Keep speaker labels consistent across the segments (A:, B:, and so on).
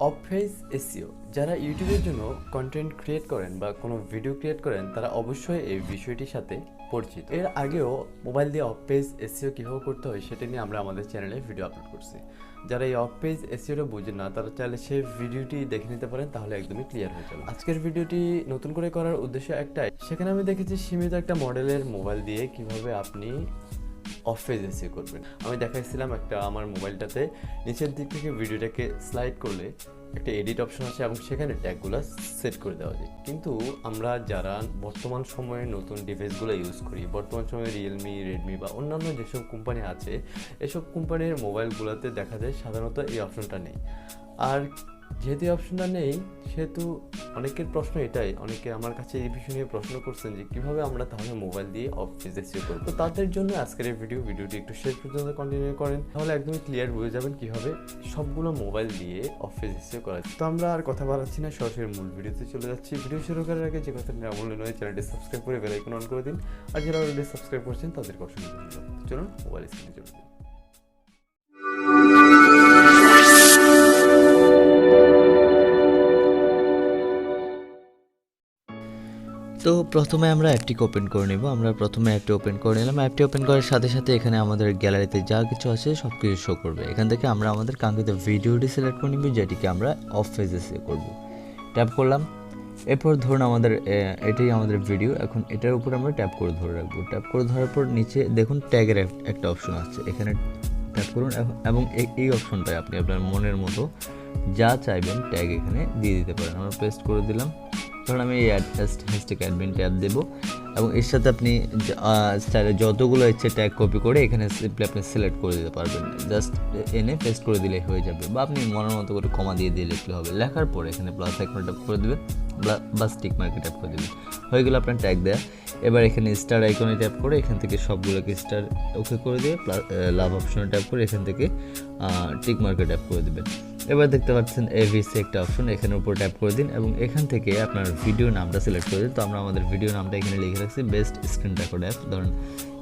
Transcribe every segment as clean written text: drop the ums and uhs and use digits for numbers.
A: Of-page SEO যারা ইউটিউবের জন্য কন্টেন্ট ক্রিয়েট করেন বা কোনো ভিডিও ক্রিয়েট করেন তারা অবশ্যই এই বিষয়টির সাথে পরিচিত। এর আগেও মোবাইল দিয়ে অফ-পেজ এসইও কীভাবে করতে হয় সেটা নিয়ে আমরা আমাদের চ্যানেলে ভিডিও আপলোড করছি। যারা এই অফ-পেজ এসইওটা বুঝেন না তারা চাইলে সেই ভিডিওটি দেখে নিতে পারেন, তাহলে একদমই ক্লিয়ার হয়ে যাবে। আজকের ভিডিওটি নতুন করে করার উদ্দেশ্য একটাই, সেখানে আমি দেখেছি সীমিত একটা মডেলের মোবাইল দিয়ে কিভাবে আপনি অফ-পেজ এসইও করবেন। আমি দেখাইছিলাম একটা আমার মোবাইলটাতে নিচের দিক থেকে ভিডিওটাকে স্লাইড করলে একটা এডিট অপশন আছে এবং সেখানে ট্যাগগুলো সেট করে দেওয়া যায়। কিন্তু আমরা যারা বর্তমান সময়ে নতুন ডিভাইসগুলো ইউজ করি, বর্তমান সময়ে রিয়েলমি, রেডমি বা অন্যান্য যেসব কোম্পানি আছে, এসব কোম্পানির মোবাইলগুলোতে দেখা যায় সাধারণত এই অপশনটা নেই। আর যেহেতু এই অপশনটা নেই সেহেতু অনেকের প্রশ্ন এটাই, অনেকে আমার কাছে এই বিষয় নিয়ে প্রশ্ন করছেন যে কীভাবে আমরা তাহলে মোবাইল দিয়ে অফ-পেজ এসইও করব। তো তাদের জন্য আজকের এই ভিডিওটি একটু শেষ পর্যন্ত কন্টিনিউ করেন, তাহলে একদমই ক্লিয়ার বুঝে যাবেন কীভাবে সবগুলো মোবাইল দিয়ে অফ-পেজ এসইও করা যায়। তো আমরা আর কথা বাড়াচ্ছি না, সরাসরি মূল ভিডিওতে চলে যাচ্ছি। ভিডিও শুরু করার আগে যে কথাটি আমলে নয়, চ্যানেলটি সাবস্ক্রাইব করে বেল আইকন অন করে দিন। আর যারা অলরেডি সাবস্ক্রাইব করছেন তাদেরকে অসংখ্য ধন্যবাদ। চলুন মোবাইল স্ক্রিনে চলে দিন।
B: তো প্রথমে আমরা অ্যাপটি ওপেন করে নেব। আমরা প্রথমে অ্যাপটি ওপেন করে নিলাম। অ্যাপটি ওপেন করার সাথে সাথে এখানে আমাদের গ্যালারিতে যা কিছু আছে সব কিছু শো করবে। এখান থেকে আমরা আমাদের কাঙ্ক্ষিত ভিডিওটি সিলেক্ট করে নিব, যেটিকে আমরা অফ-পেজ এসইও করব। ট্যাপ করলাম। এরপর ধরুন এটাই আমাদের ভিডিও। এখন এটার উপর আমরা ট্যাপ করে ধরে রাখবো। ট্যাপ করে ধরার পর নিচে দেখুন ট্যাগের একটা অপশন আছে, এখানে ট্যাপ করুন এবং এই অপশনটায় আপনি আপনার মনের মতো যা চাইবেন ট্যাগ এখানে দিয়ে দিতে পারেন। আমরা পেস্ট করে দিলাম। ধরুন আমি এই অ্যাডমিন ট্যাব দেবো এবং এর সাথে আপনি স্টাইলে যতগুলো ইচ্ছে ট্যাগ কপি করে এখানে সিম্পলি আপনি সিলেক্ট করে দিতে পারবেন। জাস্ট এনে পেস্ট করে দিলে হয়ে যাবে, বা আপনি মনের মতো করে কমা দিয়ে লিখলে হবে। লেখার পরে এখানে প্লাস আইকনে ট্যাপ করে দেবেন বা টিক মার্কে ট্যাপ করে দেবেন, হয়ে গেল আপনার ট্যাগ দেয়া। এবার এখানে স্টার আইকনে ট্যাপ করে এখান থেকে সবগুলোকে স্টার ওকে করে দিয়ে লাভ অপশনে ট্যাপ করে এখান থেকে টিক মার্কে ট্যাপ করে দেবেন। এবার দেখতে পাচ্ছেন এভিসি একটা অপশন, এখানের উপর ট্যাপ করে দিন এবং এখান থেকে আপনার ভিডিও নামটা সিলেক্ট করে দিন। তো আমরা আমাদের ভিডিও নামটা এখানে লিখে রাখছি বেস্ট স্ক্রিন রেকর্ড অ্যাপ। ধরুন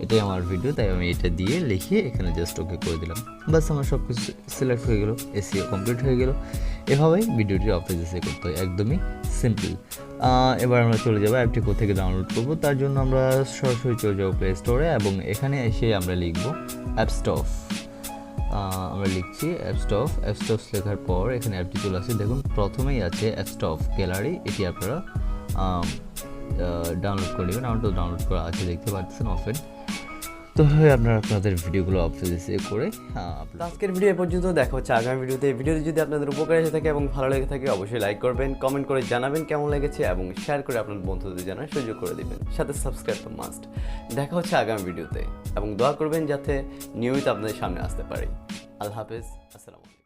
B: এটাই আমার ভিডিও, তাই আমি এটা দিয়ে লিখে এখানে জাস্ট ওকে করে দিলাম। বাস আমার সব কিছু সিলেক্ট হয়ে গেল, এসইও কমপ্লিট হয়ে গেল। এভাবেই ভিডিওটি অফ-পেজ এসইও করতে হয়, একদমই সিম্পল। এবার আমরা চলে যাবো অ্যাপটি কোথেকে ডাউনলোড করব। তার জন্য আমরা সরাসরি চলে যাবো প্লে স্টোরে এবং এখানে এসে আমরা লিখব অ্যাপস্টফ। আমরা লিখছি অ্যাপস্টফ লেখার পর এখানে অ্যাপটি চলে আসছে। দেখুন প্রথমেই আছে অ্যাপস্টফ গ্যালারি, এটি আপনারা ডাউনলোড করে নেবেন। আমার তো ডাউনলোড করা আছে, দেখতে পাচ্ছেন ওপেন। তো আপনারা আপনাদের ভিডিওগুলো অফ-পেজ এসইও করে
A: আজকের ভিডিও পর্যন্ত দেখা হচ্ছে আগামী ভিডিওতে। ভিডিওটি যদি আপনাদের উপকার এসে থাকে এবং ভালো লেগে থাকে অবশ্যই লাইক করবেন, কমেন্ট করে জানাবেন কেমন লেগেছে এবং শেয়ার করে আপনার বন্ধুদের জানার সুযোগ করে দিবেন। সাথে সাবস্ক্রাইব তো মাস্ট। দেখা হচ্ছে আগামী ভিডিওতে এবং দোয়া করবেন যাতে নিয়মিত আপনাদের সামনে আসতে পারি। আল্লাহ হাফেজ, আসসালামু আলাইকুম।